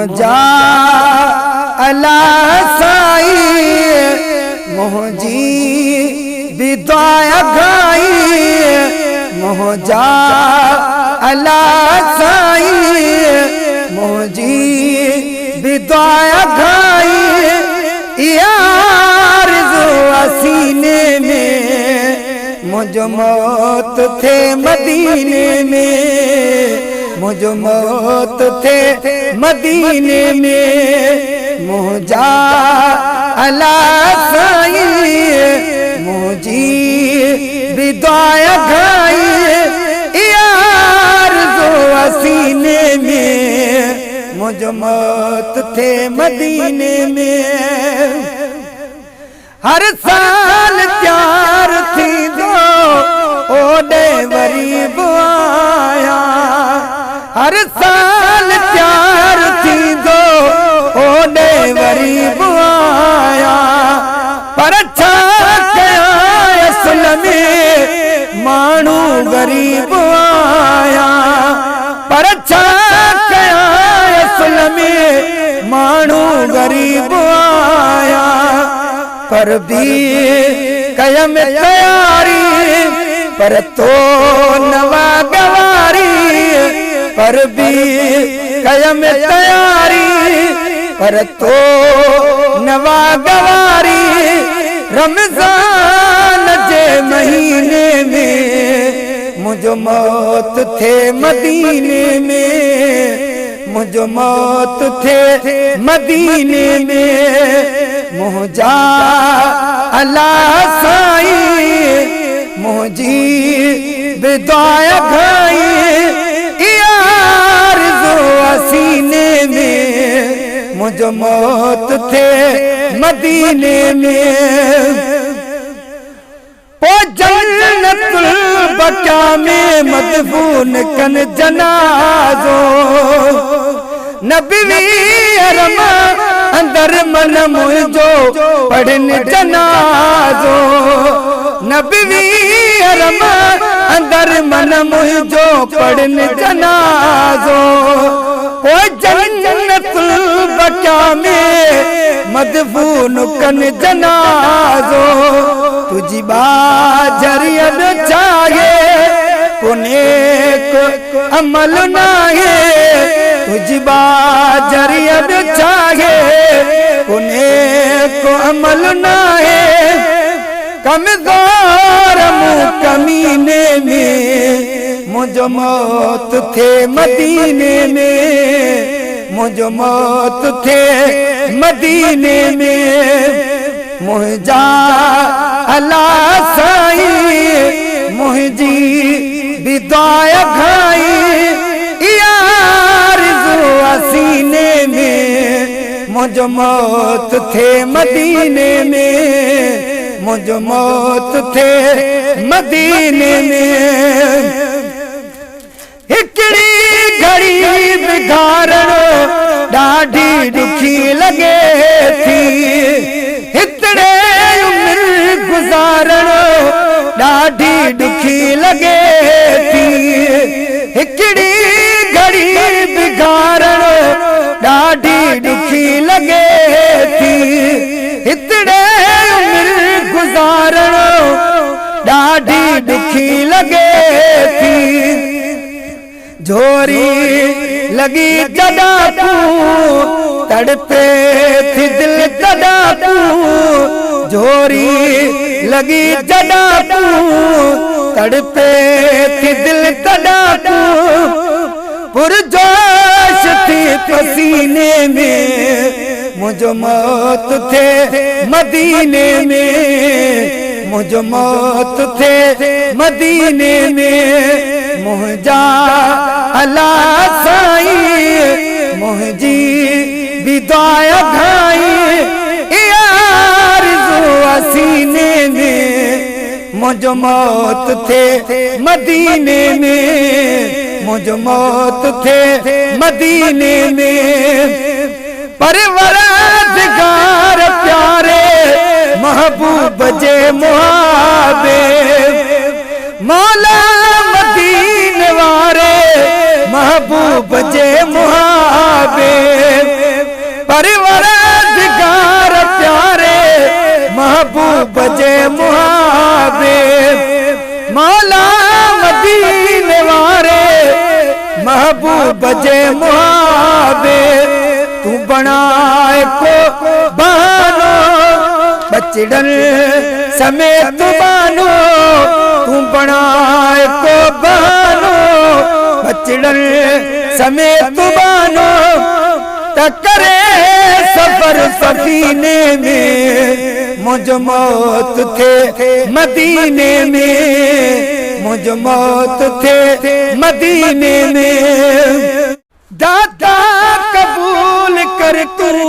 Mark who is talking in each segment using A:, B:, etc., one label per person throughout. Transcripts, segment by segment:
A: मोहजा अला साई मोहजी बिदाया गाई मोहजा अला साई मोहजी बिदाया गाई यार जो सीने में मुझ मौत थे मदीने में मुझ मौत थे मदीने में मोहजा अला साई मोहजी बिदाया गाई यार जो सीने में मुझ मौत थे मदीने में। हर साल प्यार थी दो ओडे वरीब आया हर साल प्यार थी दो ओडे वरीब आया पर अच्छा कया असल में मानू गरीब आया पर अच्छा कया असल में मानू गरीब आया पर भी कयम तैयारी पर तो नवा गवारी पर भी कयम तैयारी पर तो नवा गवारी रमजान जे महीने में मुझ मौत थे मदीने में मुझ मौत थे मदीने में मोहजा अला साई मोहजी बिदाया गाई यार जो सीने में मुझ मौत थे मदीने में। ओ जन्नतुल बका में मदफून कन जनाजो नबी अरमा अंदर मन मुझो पढ़न जनाजो नबी अरमा अंदर मन मुझो पढ़न जनाजो ओ जन्नतुल बका में मदफून कन जनाजो तुझी बाजरियत चाहे पुने को अमल नाहे तुझी बाजरियत चाहे पुने को अमल नाहे कमजोर मुँह कमीने में मुझ मौत थे मदीने में मुझ मौत थे मदीने में मोहजा अला साई मोहजी बिदाया गाई यार जो सीने में मुझ मौत थे मदीने में मुझ मौत थे मदीने में। हिकड़ी घड़ी बिगाड़ो ॾाढी दुखी लगे थी इतने उम्र गुजारणो ॾाढी दुखी लगे थी हिकड़ी घड़ी बिगाड़ो ॾाढी दुखी लगे थी इतने उम्र गुजारणो ॾाढी दुखी लगे थी झोरी लगी जदा तू तड़पे थी दिल जदा तू झोरी लगी जदा तू तड़पे थी दिल जदा तू पुरजोश थी पसीने में मुझ मौत थे मदीने में मुझ मौत थे मदीने में मोहजा अला साई मोहजी बिदाया गाई यार जो सीने में मुझ मौत थे मदीने में मुझ मौत थे मदीने में। परवरदिगार प्यारे महबूब जे मुहाबे मौला मदीने वारे महबूब जे मुहाबे महबूब जे मुहाबे मौला मदीने वारे महबूब जे मुहाबे तू बनाए को बानो बचड़न समेत बानो तू बनाए को बानो बचड़न समेत बानो तकरे सफर सफीने में मुझ मौत थे मदीने में मुझ मौत थे मदीने में दाता कबूल कर तू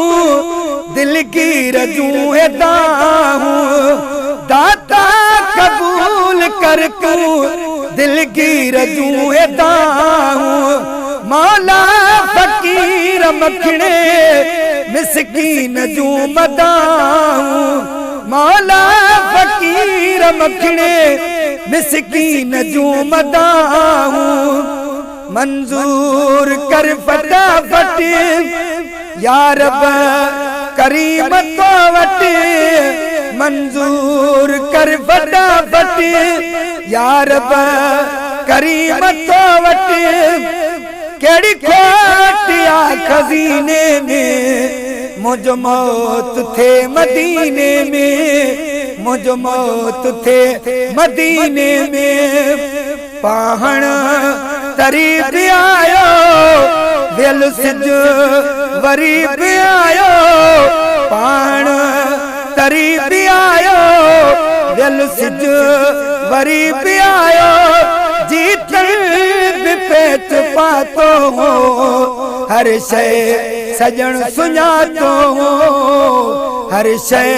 A: दिल की रजू अदा हूँ दाता कबूल कर तू दिल की रजू अदा हूँ मौला फकीर मखने मिस्कीन जू मदाऊं मौला फकीर मखने मिस्कीन जू मदाऊं मंजूर कर फटाफट या रब करीम तो वट मंजूर कर फटाफट या रब करीम तो वट केड़ी खोटिया खजीने में मुझ मौत थे मदीने में मुझ मौत थे मदीने में पाहण तरीब आयो दिल सिज वरीब आयो पाहण तरीब आयो दिल सिज वरीब आयो जीतन पेच पातो हो हर शय सजन सुञातो हो हर शय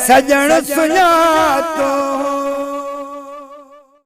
A: सजन सुञातो हो।